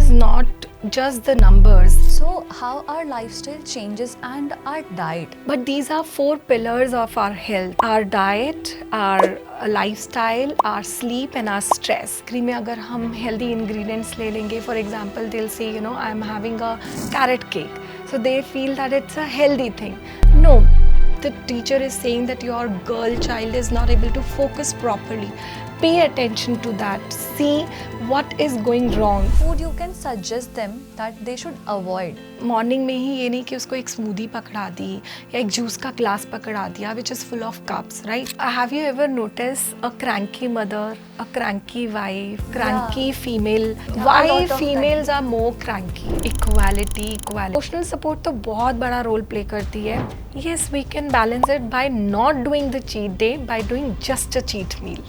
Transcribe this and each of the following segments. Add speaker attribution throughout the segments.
Speaker 1: is not just the numbers.
Speaker 2: So how our lifestyle changes and our diet.
Speaker 1: But these are 4 pillars of our health: our diet, our lifestyle, our sleep and our stress. Bakery में अगर हम healthy ingredients ले लेंगे, for example, they'll say, I am having a carrot cake. So they feel that it's a healthy thing. No. The teacher is saying that your girl child is not able to focus properly. Pay attention to that. See what is going wrong.
Speaker 2: Food you can suggest them that they should avoid.
Speaker 1: Morning में ही ये नहीं कि उसको एक smoothie पकड़ा दी या एक juice का ग्लास पकड़ा दिया which is full of cups, right? Have you ever notice a cranky mother, a cranky wife, cranky female? Why females are more cranky? Equality. Emotional support तो बहुत बड़ा रोल प्ले करती है. Yes, we can balance it by not doing the cheat day, by doing just a cheat meal.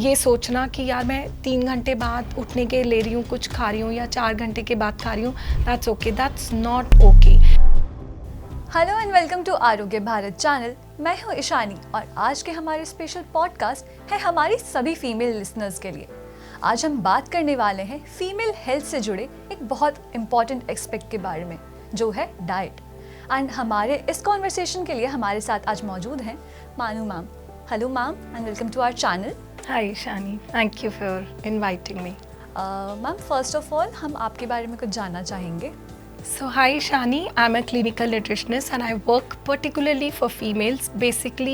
Speaker 1: ये सोचना कि यार मैं 3 घंटे बाद उठने के ले रही हूँ, कुछ खा रही हूँ या 4 घंटे के बाद खा रही हूँ, that's okay. That's not okay.
Speaker 2: Hello and welcome to Arogya Bharat channel. मैं हूँ ईशानी और आज के हमारे स्पेशल पॉडकास्ट है हमारी सभी फीमेल लिसनर्स के लिए. आज हम बात करने वाले हैं फीमेल हेल्थ से जुड़े एक बहुत इम्पॉर्टेंट एस्पेक्ट के बारे में, जो है डाइट. एंड हमारे इस कॉन्वर्सेशन के लिए हमारे साथ आज मौजूद हैं Manu ma'am. Hello ma'am and welcome to our channel.
Speaker 1: Hi Ishani, thank you for inviting me.
Speaker 2: Ma'am, first of all हम आपके बारे में कुछ जानना चाहेंगे.
Speaker 1: So hi Shani, I'm a clinical nutritionist and I work particularly for females. Basically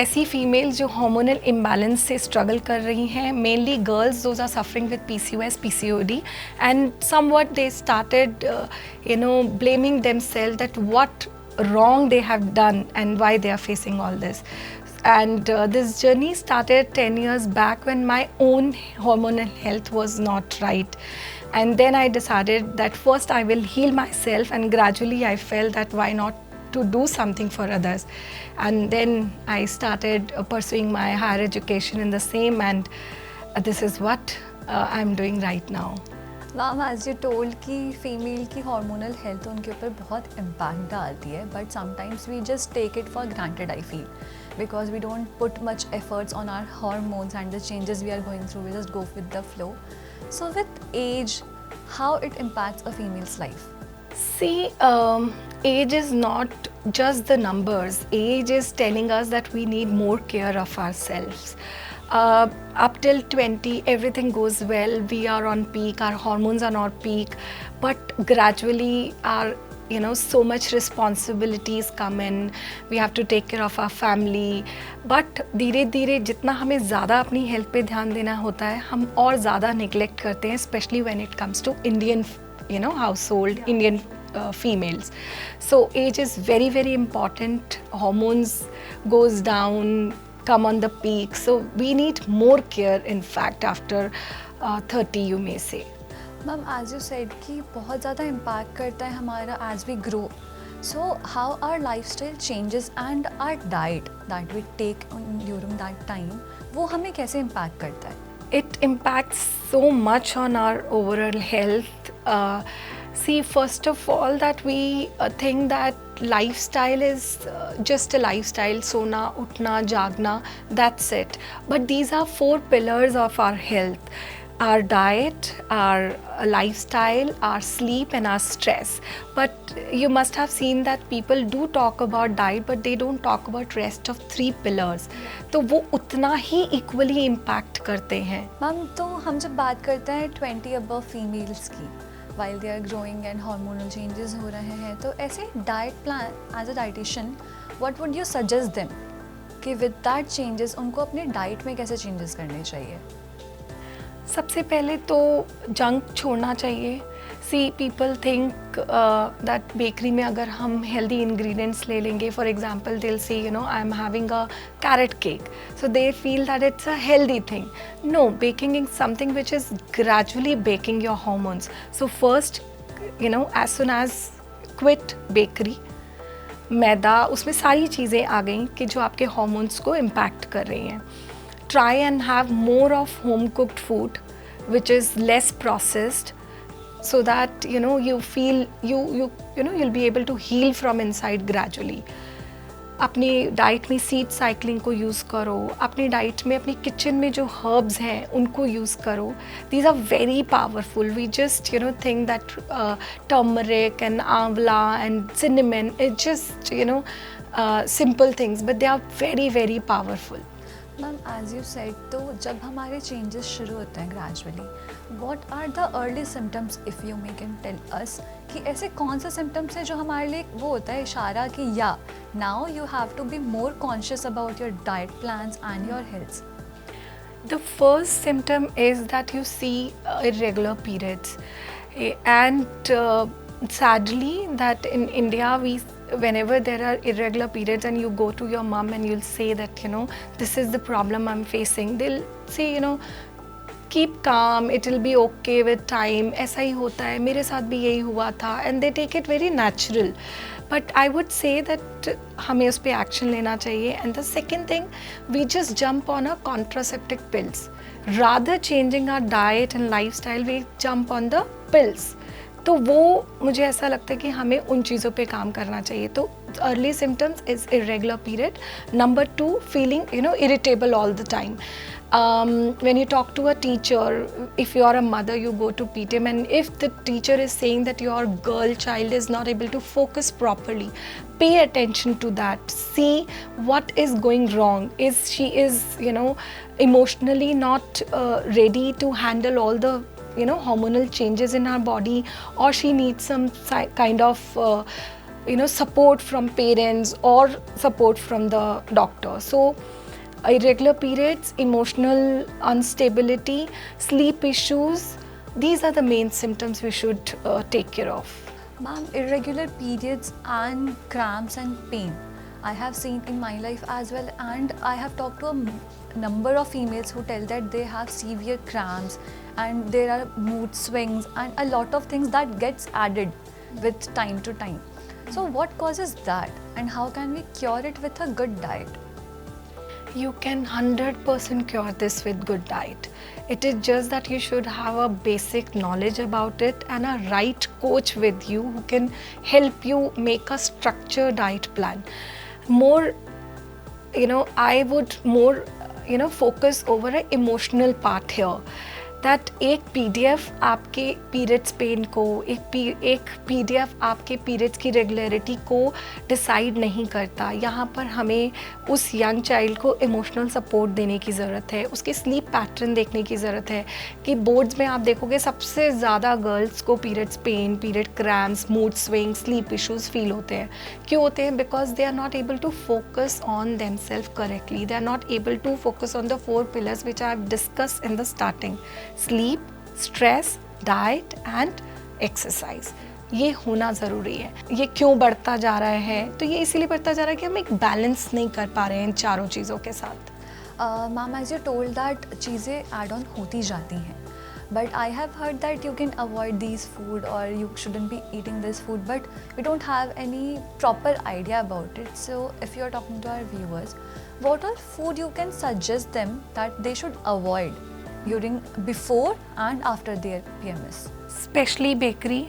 Speaker 1: ऐसी females जो hormonal imbalance से struggle कर रही हैं, mainly girls those are suffering with PCOS, PCOD, and somewhat they started blaming themselves that what wrong they have done and why they are facing all this. And this journey started 10 years back when my own hormonal health was not right. And then I decided that first I will heal myself, and gradually I felt that why not to do something for others. And then I started pursuing my higher education in the same, and this is what I'm doing right now.
Speaker 2: Ma'am, as you told कि female की hormonal health उनके ऊपर बहुत impact डालती है, but sometimes we just take it for granted. I feel because we don't put much efforts on our hormones and the changes we are going through, we just go with the flow. So with age, how it impacts a female's life?
Speaker 1: See, age is not just the numbers. Age is telling us that we need more care of ourselves. Up till 20, everything goes well. We are on peak. Our hormones are not peak. But gradually, our so much responsibilities come in. We have to take care of our family. But धीरे धीरे जितना हमें ज़्यादा अपनी health पे ध्यान देना होता है, हम और ज़्यादा नेग्लेक्ट करते हैं, specially when it comes to Indian household, Indian females. So age is very, very important. Hormones goes down, come on the peak. So we need more care, in fact, after 30, you may say.
Speaker 2: Ma'am, as you said कि बहुत ज़्यादा impact करता है हमारा as we grow. So how our lifestyle changes and our diet that we take during that time, वो हमें कैसे impact करता है?
Speaker 1: It impacts so much on our overall health. See, first of all, that we think that lifestyle is just a lifestyle, sona, utna, jagna, that's it. But these are 4 pillars of our health: our diet, our lifestyle, our sleep and our stress. But you must have seen that people do talk about diet, but they don't talk about rest of 3 pillars. तो वो उतना ही equally impact करते हैं.
Speaker 2: Ma'am, तो हम जब बात करते हैं 20 above फीमेल्स की, while they are growing and hormonal changes हो रहे हैं, तो ऐसे diet plan as a dietitian what would you suggest them कि with that changes उनको अपने डाइट में कैसे चेंजेस करने चाहिए?
Speaker 1: सबसे पहले तो जंक छोड़ना चाहिए. सी, पीपल थिंक दैट बेकरी में अगर हम हेल्दी इंग्रेडिएंट्स ले लेंगे, फॉर एग्जांपल दिल से I am having a carrot cake, so they feel that it's a healthy thing. No, baking is something which is gradually baking your hormones. So first as soon as quit bakery, maida, उसमें सारी चीज़ें आ गई कि जो आपके hormones को impact कर रही हैं. Try and have more of home cooked food which is less processed, so that you feel you'll be able to heal from inside gradually. अपनी डाइट में सीड साइकिलिंग को यूज़ करो, अपनी डाइट में अपनी किचन में जो हर्ब्स हैं उनको यूज़ करो. These are very powerful. We just think that turmeric and amla and cinnamon, it's just simple things, but they are very very powerful.
Speaker 2: Ma'am as you said, तो जब हमारे चेंजेस शुरू होते हैं gradually, what are the early symptoms if you may can tell us, कि ऐसे कौन से सिम्टम्स हैं जो हमारे लिए वो होता है इशारा कि या now you have to be more conscious about your diet plans and your health?
Speaker 1: The first symptom is that you see irregular periods. And sadly that in India, whenever there are irregular periods and you go to your mom and you'll say that this is the problem I'm facing, they'll say keep calm, it will be okay with time. ऐसा ही होता है, मेरे साथ भी यही हुआ था, and they take it very natural. But I would say that हमें उस पर एक्शन लेना चाहिए. And the second thing, we just jump on a contraceptive pills. Rather changing our diet and lifestyle, we jump on the pills. तो वो मुझे ऐसा लगता है कि हमें उन चीज़ों पे काम करना चाहिए. तो early symptoms is irregular period. Number 2, feeling irritable all the time. When you talk to a teacher, if you are a mother, you go to PTM, and if the teacher is saying that your girl child is not able to focus properly, pay attention to that. See what is going wrong. She is emotionally not ready to handle all the hormonal changes in her body, or she needs some kind of support from parents or support from the doctor. So irregular periods, emotional instability, sleep issues, these are the main symptoms we should take care of.
Speaker 2: Ma'am, irregular periods and cramps and pain, I have seen in my life as well, and I have talked to a number of females who tell that they have severe cramps and there are mood swings and a lot of things that gets added with time to time. So what causes that, and how can we cure it with a good diet?
Speaker 1: You can 100% cure this with good diet. It is just that you should have a basic knowledge about it and a right coach with you who can help you make a structured diet plan. More, I would more, focus over an emotional part here. That एक PDF आपके periods pen को, एक PDF आपके periods की regularity को decide नहीं करता. यहाँ पर हमें उस यंग चाइल्ड को इमोशनल सपोर्ट देने की ज़रूरत है, उसके स्लीप पैटर्न देखने की ज़रूरत है. कि बोर्ड्स में आप देखोगे सबसे ज़्यादा गर्ल्स को periods pain, period cramps, mood swing, sleep issues feel होते हैं. क्यों होते हैं? Because they are not able to focus on them self correctly. They are not able to focus on the 4 pillars which I have discussed in the starting. Sleep, stress, diet and exercise. ये होना ज़रूरी है. ये क्यों बढ़ता जा रहा है? तो ये इसीलिए बढ़ता जा रहा है कि हम एक बैलेंस नहीं कर पा रहे हैं इन चारों चीज़ों के साथ.
Speaker 2: Ma'am, as you told that चीज़ें एड ऑन होती जाती हैं, but I have heard that you can avoid these food or you shouldn't be eating this food, but we don't have any proper idea about it. So if you are talking to our viewers, what all food you can suggest them that they should avoid before and after their PMS?
Speaker 1: Especially bakery.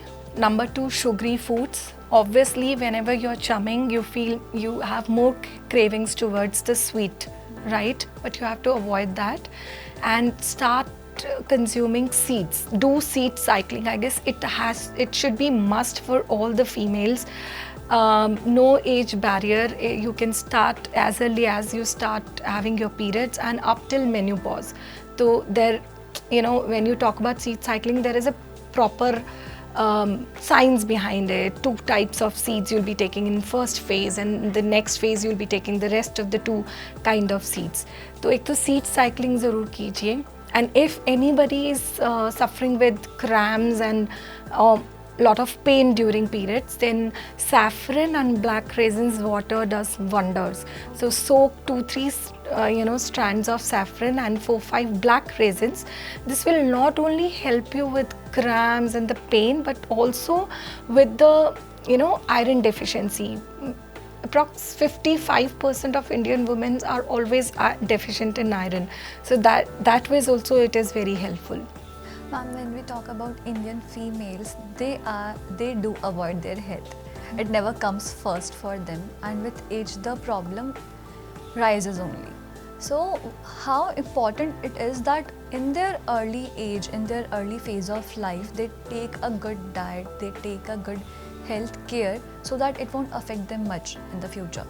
Speaker 1: Number 2, sugary foods. Obviously, whenever you're chumming, you feel you have more cravings towards the sweet, right? But you have to avoid that and start consuming seeds. Do seed cycling. I guess it should be must for all the females. No age barrier. You can start as early as you start having your periods and up till menopause. So there, when you talk about seed cycling, there is a proper science behind it. 2 types of seeds you'll be taking in first phase, and the next phase you'll be taking the rest of the 2 kind of seeds. तो एक तो seed cycling ज़रूर कीजिए. And if anybody is suffering with cramps and lot of pain during periods, then saffron and black raisins water does wonders. So soak 2-3 strands of saffron and 4-5 black raisins. This will not only help you with cramps and the pain, but also with the iron deficiency. Approx 55% of Indian women are always deficient in iron. So that way also it is very helpful.
Speaker 2: Ma'am, when we talk about Indian females, they do avoid their health. It never comes first for them, and with age the problem rises only. So how important it is that in their early age, in their early phase of life, they take a good diet, they take a good health care, so that it won't affect them much in the future.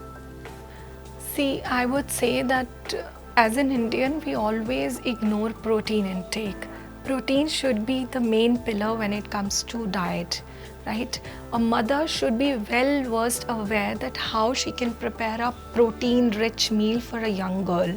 Speaker 1: See, I would say that as an Indian, we always ignore protein intake. Protein should be the main pillar when it comes to diet, right? A mother should be well versed aware that how she can prepare a protein rich meal for a young girl.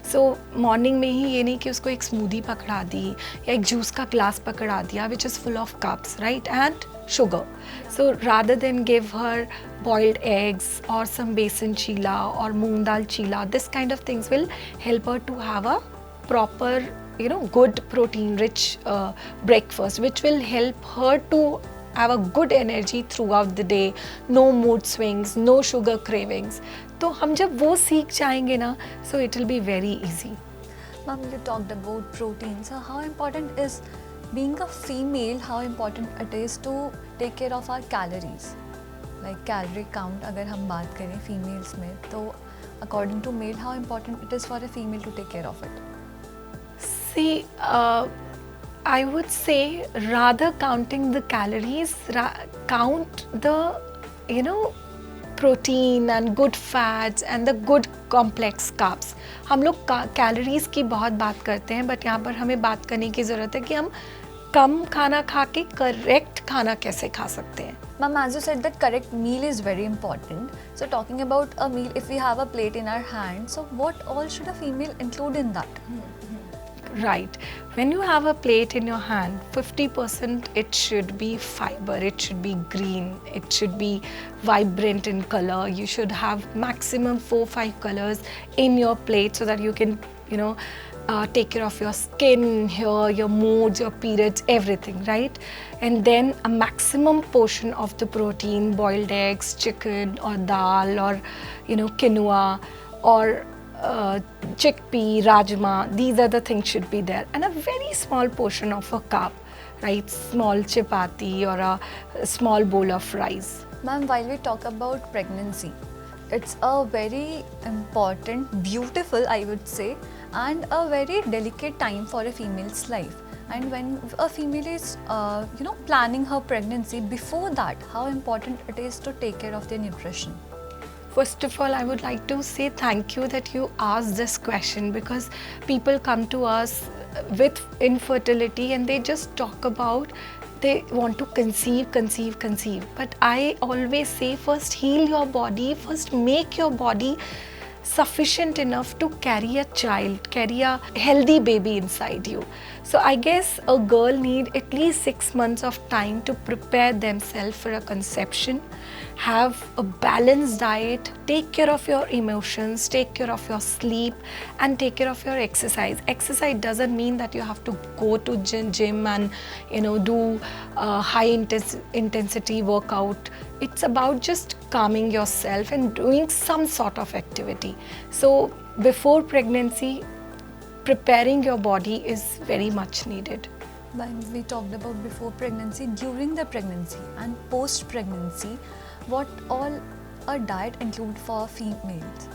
Speaker 1: So morning में ही ये नहीं कि उसको एक smoothie पकड़ा दी या एक juice का glass पकड़ा दिया which is full of carbs, right? And sugar. So rather than give her boiled eggs or some besan chila or moong dal chila, this kind of things will help her to have a proper, good protein rich breakfast, which will help her to have a good energy throughout the day, no mood swings, no sugar cravings. तो हम जब वो सीख जाएंगे ना, so it will be very easy.
Speaker 2: Ma'am, you talked about protein. So how important is being a female, how important it is to take care of our calories? Like calorie count अगर हम बात करें females में, तो according to male, how important it is for a female to take care of it?
Speaker 1: See, I would say rather counting the calories, count the, protein and good fats and the good complex carbs. हम लोग calories की बहुत बात करते हैं, but यहाँ पर हमें बात करने की ज़रूरत है कि हम कम खाना खा के करेक्ट खाना कैसे खा सकते हैं.
Speaker 2: Ma'am, as you said that correct meal is very important. So talking about a meal, if we have a plate in our hand, so what all should a female include in that?
Speaker 1: Right. When you have a plate in your hand, 50% it should be fiber, it should be green, it should be vibrant in color. You should have maximum 4-5 colors in your plate so that you can, take care of your skin, hair, your moods, your periods, everything, right? And then a maximum portion of the protein, boiled eggs, chicken or dal or, quinoa or chickpea, rajma, these are the things should be there, and a very small portion of a carb, right? Small chapati or a small bowl of rice.
Speaker 2: Ma'am, while we talk about pregnancy, it's a very important, beautiful, I would say, and a very delicate time for a female's life. And when a female is, planning her pregnancy, before that, how important it is to take care of their nutrition?
Speaker 1: First of all, I would like to say thank you that you asked this question, because people come to us with infertility and they just talk about they want to conceive. But I always say first heal your body, first make your body sufficient enough to carry a child, carry a healthy baby inside you. So I guess a girl need at least 6 months of time to prepare themselves for a conception, have a balanced diet, take care of your emotions, take care of your sleep, and take care of your exercise. Exercise doesn't mean that you have to go to gym and do high intensity workout. It's about just calming yourself and doing some sort of activity. So before pregnancy, preparing your body is very much needed.
Speaker 2: When we talked about before pregnancy, during the pregnancy and post pregnancy, what all a diet include for females?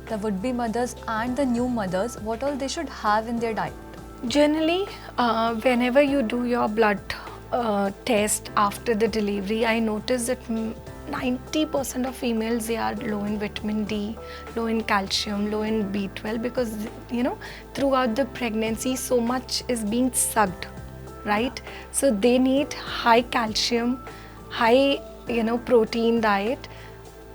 Speaker 2: The would-be mothers and the new mothers, what all they should have in their diet?
Speaker 1: Generally, whenever you do your blood test after the delivery, I noticed that 90% of females, they are low in vitamin D, low in calcium, low in B12, because throughout the pregnancy so much is being sucked, right? So they need high calcium, high protein diet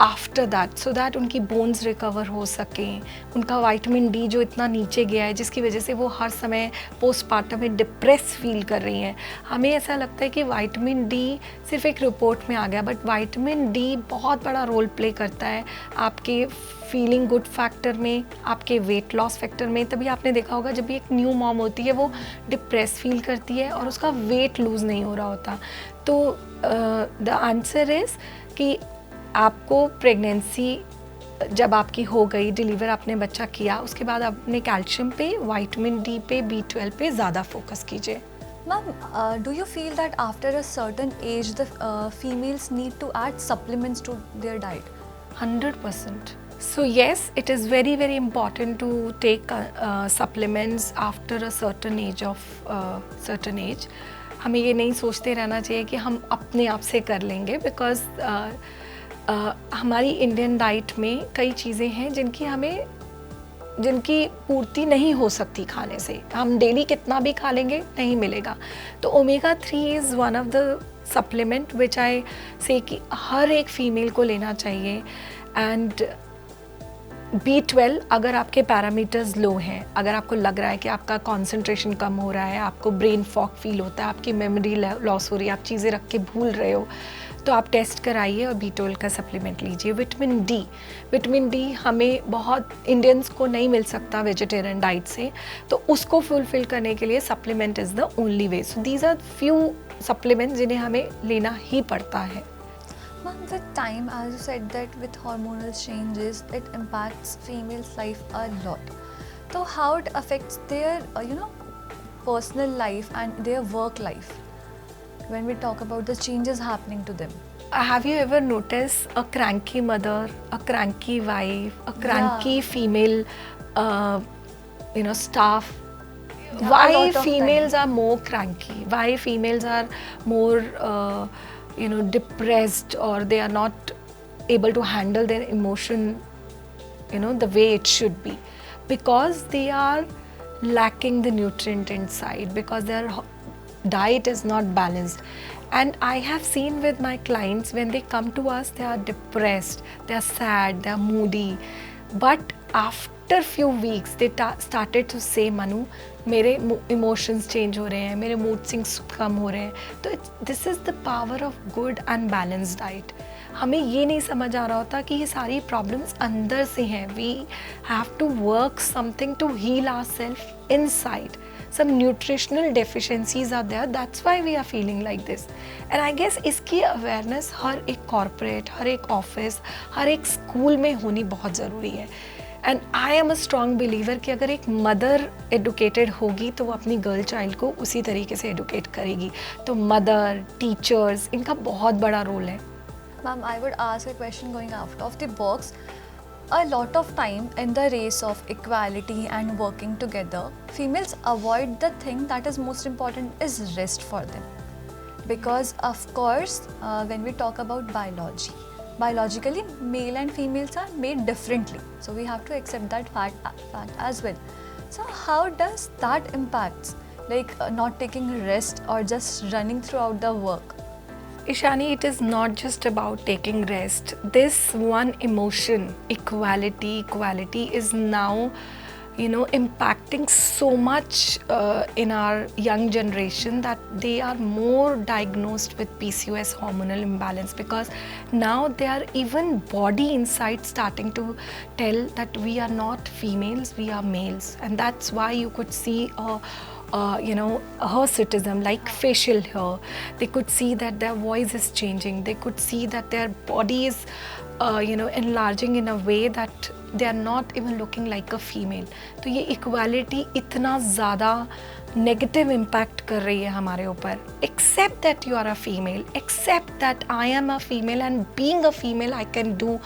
Speaker 1: after that, so that उनकी bones recover हो सकें, उनका vitamin D जो इतना नीचे गया है जिसकी वजह से वो हर समय पोस्टपार्टम में डिप्रेस फील कर रही हैं. हमें ऐसा लगता है कि विटामिन डी सिर्फ एक रिपोर्ट में आ गया, बट विटामिन डी बहुत बड़ा रोल प्ले करता है आपके फीलिंग गुड फैक्टर में, आपके वेट लॉस फैक्टर में. तभी आपने देखा होगा जब भी एक न्यू मॉम होती है वो डिप्रेस फील करती है और उसका वेट लूज़ नहीं हो रहा होता. तो द आंसर इज़ कि आपको प्रेगनेंसी जब आपकी हो गई, डिलीवर आपने बच्चा किया, उसके बाद अपने कैल्शियम पे, विटामिन डी पे, B12 पे ज़्यादा फोकस कीजिए.
Speaker 2: Ma'am, do you feel that after a certain age, the females need to add supplements to their diet?
Speaker 1: 100%. So yes, it is very very important to take supplements after a certain age of certain age. हमें ये नहीं सोचते रहना चाहिए कि हम अपने आप से कर लेंगे, बिकॉज हमारी इंडियन डाइट में कई चीज़ें हैं जिनकी पूर्ति नहीं हो सकती खाने से. हम डेली कितना भी खा लेंगे नहीं मिलेगा. तो omega 3 is one of the supplement which I say कि हर एक फीमेल को लेना चाहिए. एंड B12, अगर आपके पैरामीटर्स लो हैं, अगर आपको लग रहा है कि आपका कंसंट्रेशन कम हो रहा है, आपको ब्रेन फॉग फील होता है, आपकी मेमोरी लॉस हो रही है, आप चीज़ें रख के भूल रहे हो, तो आप टेस्ट कराइए और B12 का सप्लीमेंट लीजिए. विटामिन डी हमें बहुत इंडियंस को नहीं मिल सकता वेजिटेरियन डाइट से, तो उसको फुलफिल करने के लिए supplement is the only way. So these are few supplements जिन्हें हमें लेना ही पड़ता है.
Speaker 2: Ma'am, with time, as you said that with hormonal changes, it impacts females' life a lot. So how it affects their, personal life and their work life when we talk about the changes happening to them?
Speaker 1: Have you ever noticed a cranky mother, a cranky wife, a cranky female, staff?
Speaker 2: Yeah, a
Speaker 1: Why
Speaker 2: lot of
Speaker 1: females
Speaker 2: time.
Speaker 1: are more cranky? Why females are more, depressed, or they are not able to handle their emotion, the way it should be? Because they are lacking the nutrient inside, because their diet is not balanced. And I have seen with my clients, when they come to us, they are depressed, they are sad, they are moody. But after few weeks, they started to say, Manu, मेरे emotions change हो रहे हैं, मेरे mood swings कम हो रहे हैं. तो this is the power of good and balance diet. हमें ये नहीं समझ आ रहा होता कि ये सारी प्रॉब्लम्स अंदर से हैं. We have to work something to heal ourselves inside. Some nutritional deficiencies are there, that's why we are feeling like this. And I guess इसकी awareness हर एक corporate, हर एक office, हर एक school में होनी बहुत ज़रूरी है. And I am a strong believer कि अगर एक मदर एडुकेटेड होगी तो वो अपनी गर्ल चाइल्ड को उसी तरीके से एडुकेट करेगी. तो मदर, टीचर्स, इनका बहुत बड़ा रोल है.
Speaker 2: Ma'am, I would ask a question going out of the box. A lot of time in the race of equality and working together, females avoid the thing that is most important is rest for them. Because of course, when we talk about biologically male and females are made differently. So we have to accept that fact as well. So how does that impact not taking rest or just running throughout the work?
Speaker 1: Ishani, it is not just about taking rest. This one emotion, equality is now, impacting so much in our young generation that they are more diagnosed with PCOS, hormonal imbalance, because now they are even body inside starting to tell that we are not females, we are males. And that's why you could see hirsutism, like facial hair. They could see that their voice is changing. They could see that their body is, enlarging in a way that they are not even looking like a female. तो ये equality इतना ज़्यादा negative impact कर रही है हमारे ऊपर. Accept that you are a female. Accept that I am a female, and being a female, I can do,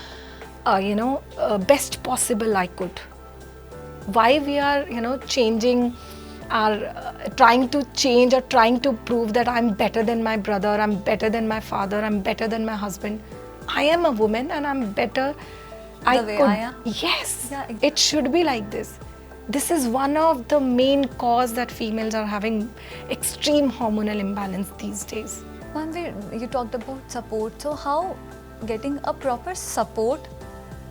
Speaker 1: best possible I could. Why we are, changing, are trying to change or trying to prove that I'm better than my brother, I'm better than my father, I'm better than my husband. I am a woman and I'm better.
Speaker 2: The way I am?
Speaker 1: Yes,
Speaker 2: Yeah, exactly.
Speaker 1: It should be like this. This is one of the main cause that females are having extreme hormonal imbalance these days.
Speaker 2: Ma'am, you talked about support. So how getting a proper support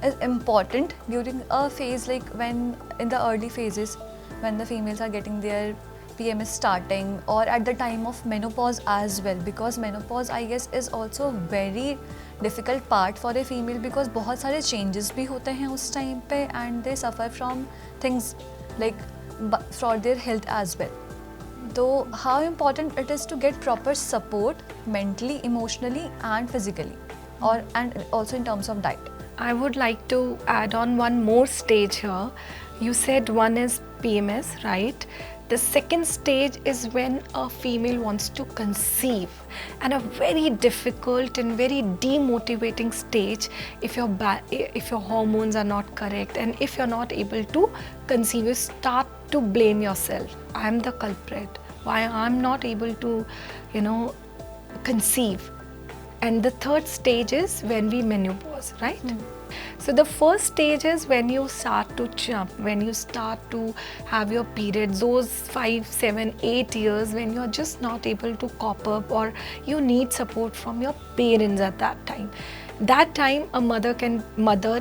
Speaker 2: is important during a phase, like when in the early phases, when the females are getting their PMS starting, or at the time of menopause as well, because menopause I guess is also very difficult part for a female, because बहुत सारे changes भी होते हैं उस time पे, and they suffer from things like for their health as well. So how important it is to get proper support mentally, emotionally and physically, and also in terms of diet.
Speaker 1: I would like to add on one more stage here. You said one is PMS, right? The second stage is when a female wants to conceive, and a very difficult and very demotivating stage if your hormones are not correct and if you're not able to conceive. You start to blame yourself. I'm the culprit. Why I'm not able to, conceive. And the third stage is when we menopause, right? So the first stage is when you start to jump, when you start to have your periods, those 5, 7, 8 years when you're just not able to cope up, or you need support from your parents at that time. That time a mother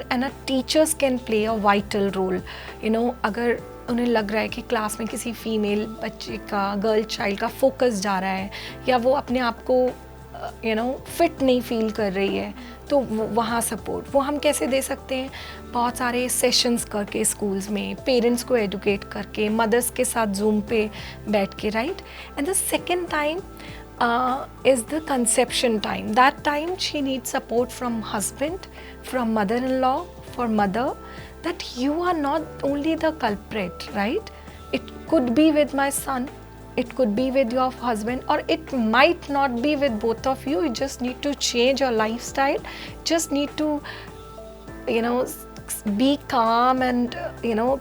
Speaker 1: and a teachers can play a vital role. अगर उन्हें लग रहा है कि class में किसी female बच्चे का, गर्ल चाइल्ड का फोकस जा रहा है, या वो अपने आप को फिट नहीं फील कर रही है, तो वहाँ सपोर्ट वो हम कैसे दे सकते हैं? बहुत सारे सेशंस करके स्कूल्स में, पेरेंट्स को एडुकेट करके, मदर्स के साथ जूम पे बैठ के, right? And the second time is the conception time. That time she needs support from husband, from mother-in-law, for mother, that you are not only the culprit, right? It could be with my son, it could be with your husband, or it might not be with both of you. You just need to change your lifestyle, just need to be calm and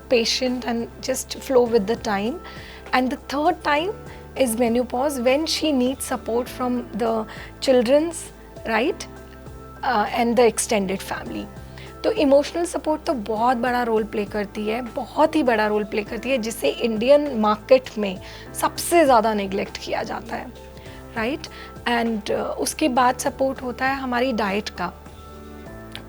Speaker 1: patient and just flow with the time. And the third time is menopause, when she needs support from the children's, right? And the extended family. तो emotional support तो बहुत बड़ा role play करती है, बहुत ही बड़ा role play करती है, जिसे इंडियन मार्केट में सबसे ज़्यादा नेग्लेक्ट किया जाता है, राइट? एंड उसके बाद सपोर्ट होता है हमारी डाइट का,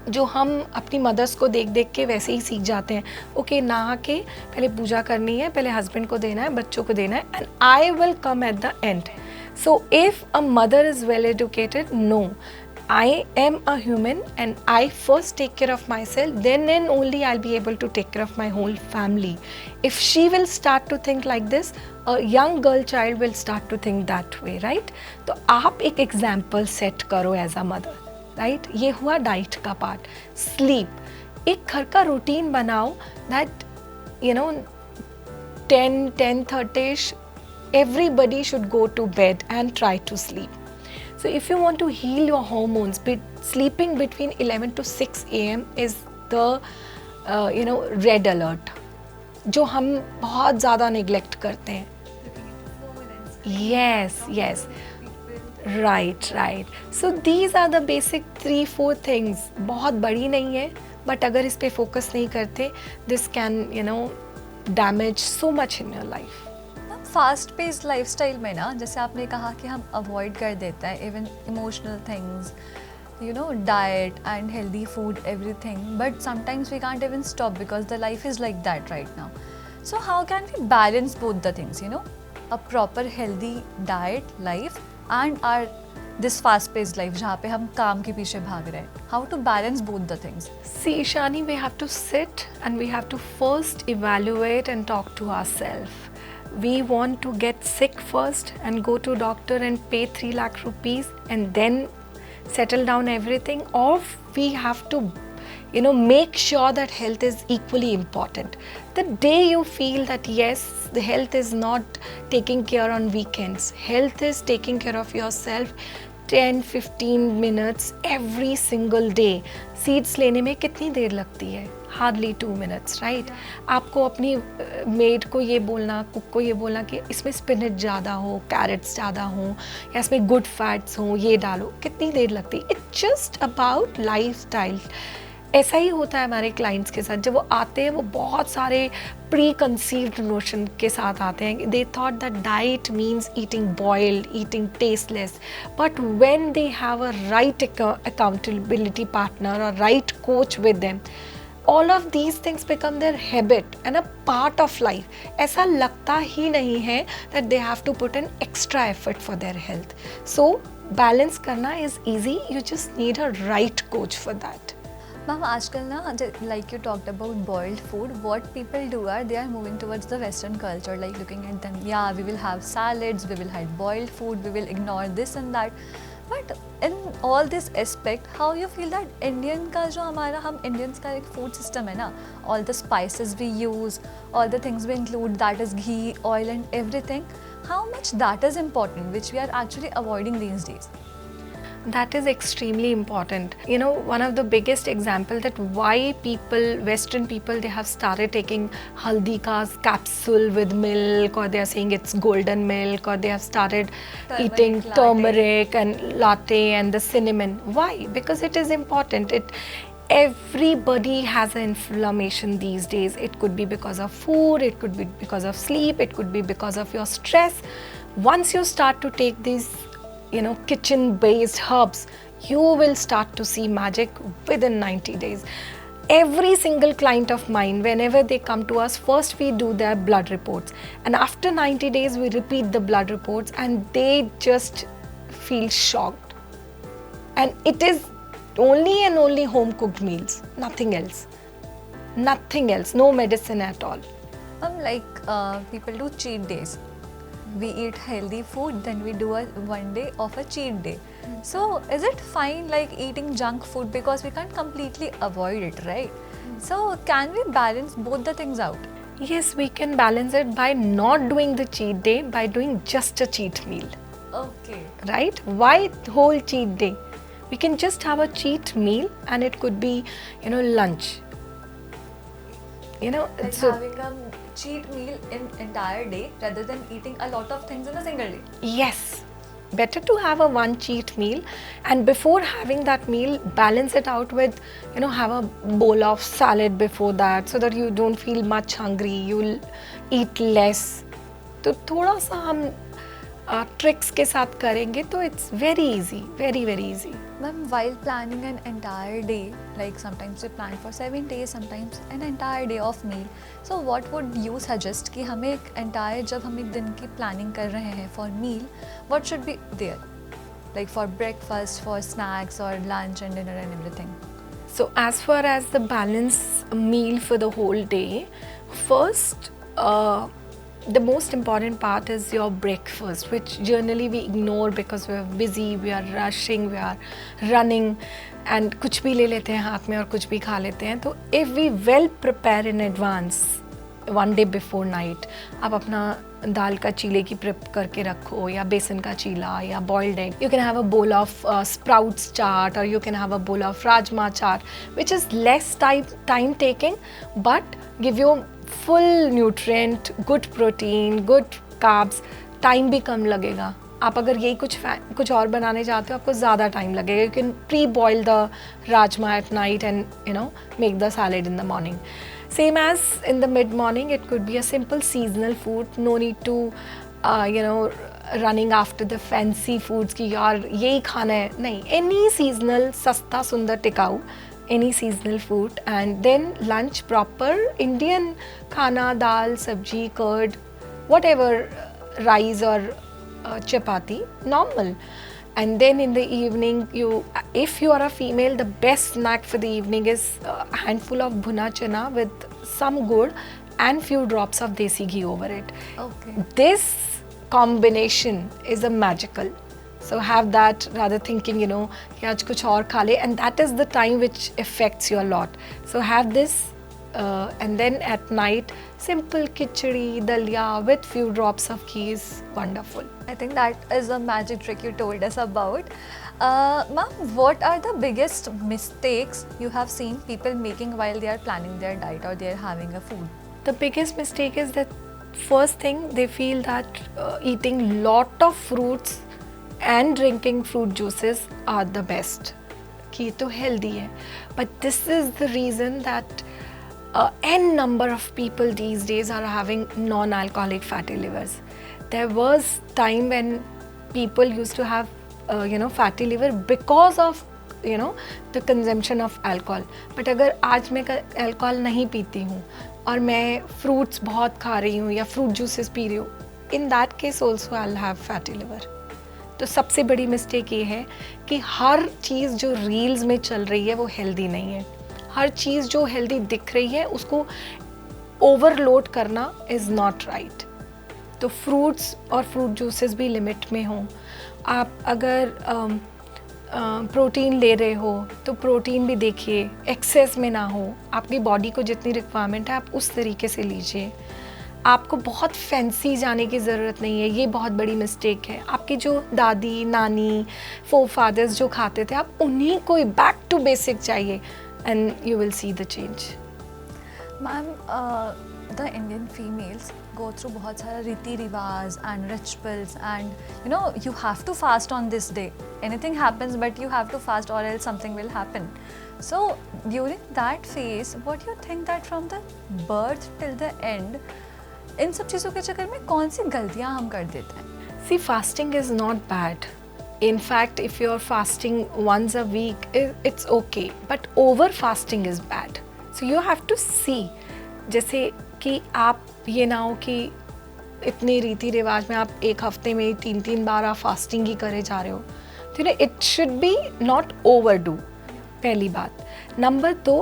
Speaker 1: जो हम अपनी मदर्स को देख देख के वैसे ही सीख जाते हैं. ओके, नहा के पहले पूजा करनी है, पहले हस्बैंड को देना है, बच्चों को देना है, and I will come at the end. So if a mother is well educated, no, I am a human and I first take care of myself, then and only I'll be able to take care of my whole family. If she will start to think like this, a young girl child will start to think that way, right? तो आप एक example set करो as a mother, right? ये हुआ diet का part. Sleep, एक घर का routine बनाओ that 10:30 everybody should go to bed and try to sleep. So if you want to heal your hormones, sleeping between 11 to 6 a.m. is the red alert, जो हम बहुत ज़्यादा neglect करते हैं. Yes, right. So these are the basic 3-4 things. बहुत बड़ी नहीं है, but अगर इस पे focus नहीं करते, this can damage so much in your life.
Speaker 2: Fast paced lifestyle में ना, जैसे आपने कहा कि हम अवॉइड कर देते हैं even emotional things, diet and healthy food, everything, but sometimes we can't even stop because the life is like that right now. So how can we balance both the things, a proper healthy diet life and are this fast paced life जहाँ पे हम काम के पीछे भाग रहे हैं? How to balance both the things?
Speaker 1: See, Ishani, we have to sit and we have to first evaluate and talk to ourselves. We want to get sick first and go to doctor and pay 3 lakh rupees and then settle down everything, or we have to make sure that health is equally important. The day you feel that yes, the health is not taking care on weekends, health is taking care of yourself 10-15 minutes every single day. Seeds लेने में कितनी देर लगती है? Hardly 2 minutes, right? आपको अपनी made को ये बोलना, कुक को ये बोलना कि इसमें स्पिनच ज़्यादा हो, कैरेट्स ज़्यादा हो, या इसमें गुड फैट्स हो, ये डालो, कितनी देर लगती है? It's just about life style. ऐसा ही होता है हमारे क्लाइंट्स के साथ. जब वो आते हैं वो बहुत सारे प्री कंसीव्ड नोशन के साथ आते हैं. They thought that diet means eating boiled, eating tasteless, but when they have a right accountability partner और right coach with them, all of these things become their habit and a part of life. ऐसा लगता ही नहीं है that they have to put an extra effort for their health. So balance करना is easy, you just need a right coach for that.
Speaker 2: Ma'am, आजकल ना, like you talked about boiled food, what people do are they are moving towards the Western culture, like looking at them, yeah, we will have salads, we will have boiled food, we will ignore this and that. But in all this aspect how you feel that Indian का जो हमारा हम Indians का एक food system है ना, all the spices we use, all the things we include, that is ghee, oil and everything, how much that is important which we are actually avoiding these days?
Speaker 1: That is extremely important. You know, one of the biggest example that why people, Western people, they have started taking haldi ka capsule with milk, or they are saying it's golden milk, or they have started eating
Speaker 2: latte.
Speaker 1: turmeric and latte and the cinnamon. Why? Because it is important. Everybody has an inflammation these days. It could be because of food, it could be because of sleep, it could be because of your stress. Once you start to take these, you know, kitchen based herbs, you will start to see magic within 90 days. Every single client of mine, whenever they come to us, first we do their blood reports, and after 90 days we repeat the blood reports, and they just feel shocked. And it is only and only home cooked meals, nothing else, no medicine at all.
Speaker 2: People do cheat days. We eat healthy food, then we do a one day of a cheat day. So is it fine like eating junk food, because we can't completely avoid it, right? So can we balance both the things out?
Speaker 1: Yes, we can balance it by not doing the cheat day, by doing just a cheat meal.
Speaker 2: Okay.
Speaker 1: Right? Why whole cheat day? We can just have a cheat meal, and it could be, you know, lunch. You know,
Speaker 2: Like
Speaker 1: so
Speaker 2: having a cheat meal in entire day rather than eating a lot of things in a single day.
Speaker 1: yes, better to have a one cheat meal, and before having that meal, balance it out with, you know, have a bowl of salad before that, so that you don't feel much hungry. You'll eat less. तो थोड़ा सा हम tricks के साथ करेंगे तो it's very easy, very very easy.
Speaker 2: Ma'am, while planning an entire day, like sometimes we plan for 7 days, sometimes an entire day of meal. So what would you suggest कि हमें एक entire, जब हम एक दिन की planning कर रहे हैं for meal, what should be there? Like for breakfast, for snacks or lunch and dinner and everything.
Speaker 1: So as far as the balanced meal for the whole day, first the most important part is your breakfast, which generally we ignore because we are busy, we are rushing, we are running, and कुछ भी ले लेते हैं हाथ में और कुछ भी खा लेते हैं. तो if we well prepare in advance, one day before night, आप अपना दाल का चीले की प्रिप करके रखो, या बेसन का चीला, या boiled egg. You can have a bowl of sprouts chaat, or you can have a bowl of rajma chaat, which is less time taking but give you full nutrient, good protein, good carbs. Time भी कम लगेगा. आप अगर यही कुछ और बनाने चाहते हो, आपको ज़्यादा टाइम लगेगा. You can pre-boil the rajma at night and, you know, make the salad in the morning. Same as in the mid-morning, it could be a simple seasonal food. No need to, you know, running after the fancy foods कि यार यही खाना है. नहीं, any seasonal, सस्ता सुंदर टिकाऊ, any seasonal food. And then lunch, proper Indian खाना, dal, sabji, curd, whatever, rice or chapati, normal. And then in the evening, if you are a female, the best snack for the evening is a handful of bhuna chana with some gur and few drops of desi ghee over it.
Speaker 2: Okay.
Speaker 1: This combination is a magical. So have that rather thinking, you know, कि आज कुछ और खा ले, and that is the time which affects you a lot. So have this, and then at night, simple khichdi, dalia with few drops of ghee is wonderful.
Speaker 2: I think that is a magic trick you told us about. Ma'am, what are the biggest mistakes you have seen people making while they are planning their diet or they are having a food?
Speaker 1: The biggest mistake is that first thing, they feel that eating lot of fruits and drinking fruit juices are the best. कि ये तो healthy है. But this is the reason that n number of people these days are having non-alcoholic fatty livers. There was time when people used to have you know, fatty liver because of, you know, the consumption of alcohol. But अगर आज मैं alcohol नहीं पीती हूँ और मैं fruits बहुत खा रही हूँ या fruit juices पी रही हूँ, in that case also I'll have fatty liver. तो सबसे बड़ी मिस्टेक ये है कि हर चीज़ जो रील्स में चल रही है वो हेल्दी नहीं है. हर चीज़ जो हेल्दी दिख रही है उसको ओवरलोड करना इज़ नॉट राइट. तो फ्रूट्स और फ्रूट जूसेस भी लिमिट में हों. आप अगर प्रोटीन ले रहे हो तो प्रोटीन भी देखिए एक्सेस में ना हो, आपकी बॉडी को जितनी रिक्वायरमेंट है आप उस तरीके से लीजिए। आपको बहुत फैंसी जाने की ज़रूरत नहीं है, ये बहुत बड़ी मिस्टेक है। आपकी जो दादी नानी फादर्स जो खाते थे, आप उन्हीं को बैक टू बेसिक चाहिए and you will see the change.
Speaker 2: Ma'am, the Indian females go through बहुत सारा रीति रिवाज and rituals and you have to fast on this day. Anything happens but you have to fast or else something will happen. So during that phase, what do you think that from the birth till the end, इन सब चीज़ों के चक्कर में कौन सी गलतियाँ हम कर देते हैं?
Speaker 1: See, fasting is not bad. In fact, if you're fasting once a week, it's okay. But over fasting is bad. So you have to see. जैसे कि आप ये ना हो कि इतने रीति रिवाज में आप एक हफ्ते में 3 बार आप फास्टिंग ही करे जा रहे हो, तो it should B not over do, पहली बात। नंबर 2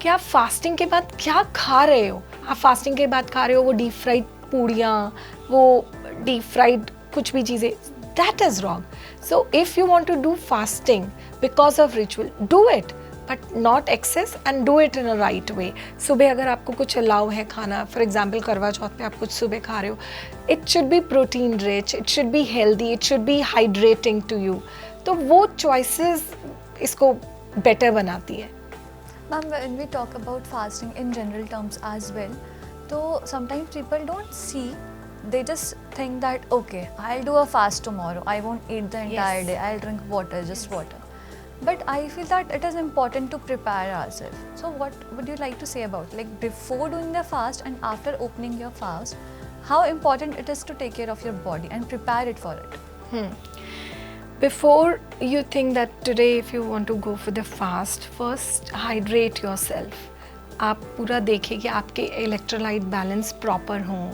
Speaker 1: कि आप फास्टिंग के बाद क्या खा रहे हो। आप फास्टिंग के बाद खा रहे हो वो डीप फ्राइड पूड़ियाँ, वो डीप फ्राइड कुछ भी चीज़ें, that is wrong. So if you want to do fasting because of ritual, do it but not excess and do it in a right way. सुबह अगर आपको कुछ अलाउ है खाना, फॉर एग्जाम्पल करवा चौथ पे आप कुछ सुबह खा रहे हो, it should be protein rich, it should be healthy, it should be hydrating to you. तो वो चॉइसेस इसको बेटर बनाती है।
Speaker 2: Ma'am, when we talk about fasting in general terms as well, so sometimes people don't see, they just think that okay, I'll do a fast tomorrow, I won't eat the entire day, I'll drink water, just water. But I feel that it is important to prepare ourselves. So what would you like to say about, like, before doing the fast and after opening your fast, how important it is to take care of your body and prepare it for it?
Speaker 1: Before you think that today if you want to go for the fast, first hydrate yourself. आप पूरा देखिए कि आपके electrolyte balance proper हों।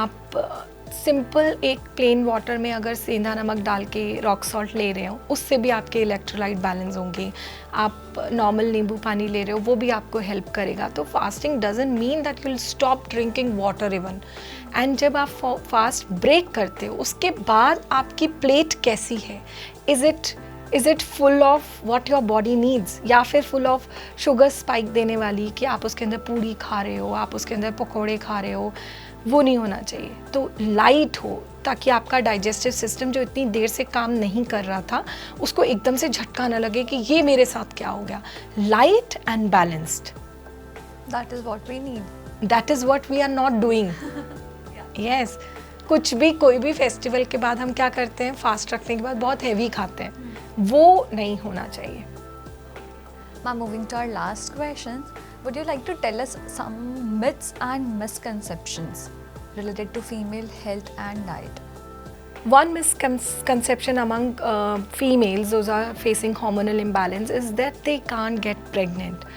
Speaker 1: आप simple एक plain water में अगर सेंधा नमक डाल के रॉक सॉल्ट ले रहे हो, उससे भी आपके इलेक्ट्रोलाइट बैलेंस होंगे। आप नॉर्मल नींबू पानी ले रहे हो, वो भी आपको हेल्प करेगा। तो fasting doesn't mean that you will stop drinking water even. And जब आप फास्ट ब्रेक करते हो, उसके बाद आपकी प्लेट कैसी है, is it full of what your body needs, या फिर फुल ऑफ शुगर स्पाइक देने वाली कि आप उसके अंदर पूड़ी खा रहे हो, आप उसके अंदर पकौड़े खा रहे हो, वो नहीं होना चाहिए। तो लाइट हो ताकि आपका डाइजेस्टिव सिस्टम जो इतनी देर से काम नहीं कर रहा था, उसको एकदम से झटका ना लगे कि ये मेरे साथ क्या हो गया। Light and balanced,
Speaker 2: That is what we need.
Speaker 1: That is what we are not doing. Yes, कुछ भी कोई भी फेस्टिवल के बाद हम क्या करते हैं, फास्ट रखने के बाद बहुत हैवी खाते हैं, वो नहीं होना चाहिए।
Speaker 2: Ma'am, moving to our last question, would you like to tell us some myths and misconceptions related to female health and diet?
Speaker 1: One misconception among females those are facing hormonal imbalance is that they can't get pregnant.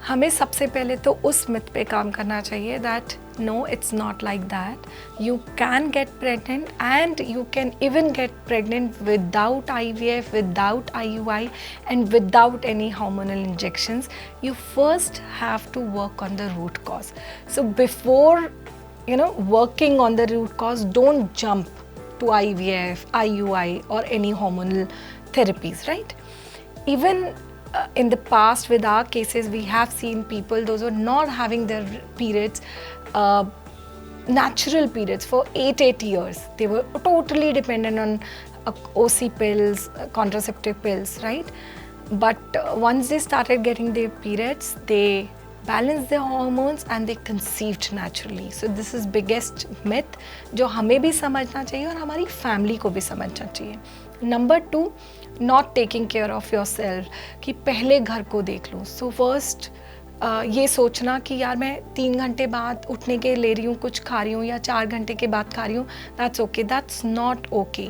Speaker 1: हमें सबसे पहले तो उस myth पे काम करना चाहिए that no, it's not like that. You can get pregnant and you can even get pregnant without IVF, without IUI and without any hormonal injections. You first have to work on the root cause. So before working on the root cause, don't jump to IVF, IUI or any hormonal therapies, right? Even in the past with our cases, we have seen people, those who are not having their periods, natural periods for 8 years. They were totally dependent on OC pills, contraceptive pills, right? But once they started getting their periods, they balanced their hormones and they conceived naturally. So this is biggest myth जो हमें भी समझना चाहिए और हमारी family को भी समझना चाहिए। Number 2, not taking care of your self, कि पहले घर को देख लूँ। सो फर्स्ट ये सोचना कि यार मैं 3 घंटे बाद उठने के ले रही हूँ, कुछ खा रही हूँ, या 4 घंटे के बाद खा रही हूँ, that's okay, that's not okay.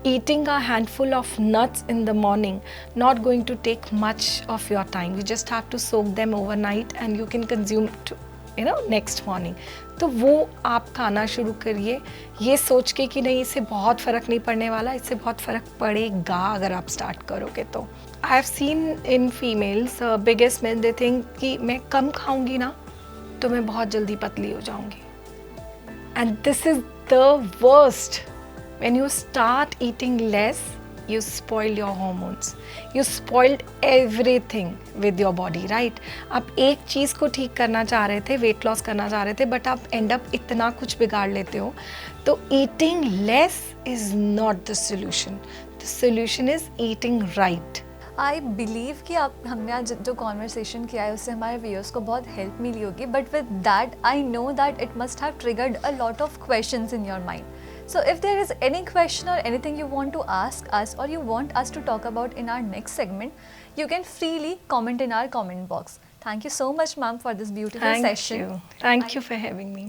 Speaker 1: Eating a handful of nuts in the morning, not going to take much of your time. You just have to soak them overnight and you can consume next morning. तो वो आप खाना शुरू करिए ये सोच के कि नहीं इससे बहुत फ़र्क नहीं पड़ने वाला, इससे बहुत फ़र्क पड़ेगा अगर आप स्टार्ट करोगे तो। I have seen in females biggest myth, they think कि मैं कम खाऊंगी ना तो मैं बहुत जल्दी पतली हो जाऊंगी। And this is the worst. When you start eating less, you spoiled your hormones, you spoiled everything with your body, right? आप एक चीज़ को ठीक करना चाह रहे थे, वेट लॉस करना चाह रहे थे, बट आप एंड अप इतना कुछ बिगाड़ लेते हो. तो eating less is not the solution. The solution is eating right.
Speaker 2: I believe कि आप हमने आज जो कॉन्वर्सेशन किया है उससे हमारे व्यूअर्स को बहुत हेल्प मिली होगी, but with that I know that it must have triggered a lot of questions in your mind. So if there is any question or anything you want to ask us or you want us to talk about in our next segment, you can freely comment in our comment box. Thank you so much, ma'am, for this beautiful session.
Speaker 1: Thank you for having me.